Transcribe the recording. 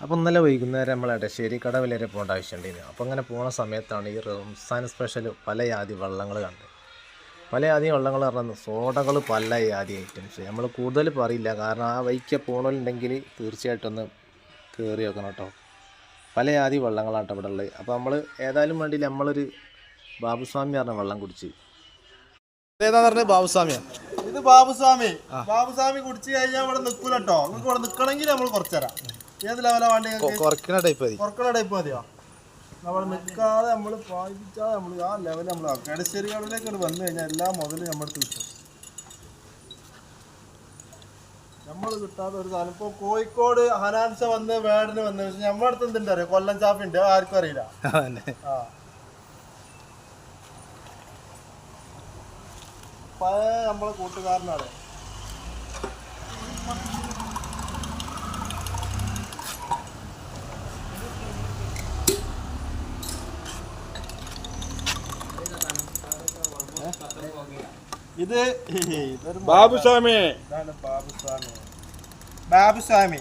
അപ്പോൾ ഇന്നലെ വൈകുന്നേരം നമ്മൾ എടശ്ശേരി കടവിൽ വരെ പോകേണ്ട ആവശ്യമുണ്ടായിരുന്നു. അപ്പോൾ അങ്ങനെ പോകുന്ന സമയത്താണ് ഈ റംസാൻ സ്പെഷ്യൽ പല ജാതി വെള്ളങ്ങൾ കണ്ടത്. പല ജാതി വെള്ളങ്ങൾ പറഞ്ഞാൽ സോഡകൾ പല ജാതി ഐറ്റംസ്. നമ്മൾ കൂടുതൽ പറയില്ല, കാരണം ആ വൈക്ക പോകണമെന്നുണ്ടെങ്കിൽ തീർച്ചയായിട്ടും ഒന്ന് കയറി വെക്കണം കേട്ടോ. പല ജാതി വെള്ളങ്ങളാട്ടോ ഇവിടെ ഉള്ളത്. അപ്പോൾ നമ്മൾ ഏതായാലും വേണ്ടിയില്ല, നമ്മളൊരു ബാബുസ്വാമി പറഞ്ഞ വെള്ളം കുടിച്ച്. ഏതാന്ന് പറഞ്ഞത്? ബാബുസ്വാമിയാണ്. ഇത് ബാബുസ്വാമി. ബാബുസ്വാമി കുടിച്ചു കഴിഞ്ഞാൽ ഇവിടെ നിൽക്കൂല കേട്ടോ. നിങ്ങൾക്ക് ഇവിടെ നിൽക്കണമെങ്കിൽ നമ്മൾ കുറച്ചുതരാം. ഏത് ലെവലാ വേണ്ടി? കുറക്കണ ടൈപ്പ് മതി. കുറക്കണ ടൈപ്പ് മതിയോ? നമ്മൾ നിൽക്കാതെ നമ്മൾ പായിപ്പിച്ചാൽ നമ്മൾ ആ ലെവൽ നമ്മൾ എടശ്ശേരി കടവിലേക്ക് വന്നു കഴിഞ്ഞാൽ എല്ലാ മുതലും നമ്മുടെ കിട്ടും. നമ്മൾ കിട്ടാത്ത ഒരു സാധനം ഇപ്പോൾ കോഴിക്കോട് ഹനാൻഷ വന്ന് വേടന് വന്ന് നമ്മുടെ അടുത്ത് എന്തുണ്ട് അറിയാം? കൊല്ലം ചാപ്പി ഉണ്ട്, ആർക്കും അറിയില്ല. ആ പഴയ നമ്മളെ കൂട്ടുകാരനാണ്. ഇത് ബാബുസ്വാമി. ഇതാണ് ബാബുസ്വാമി. ബാബുസ്വാമി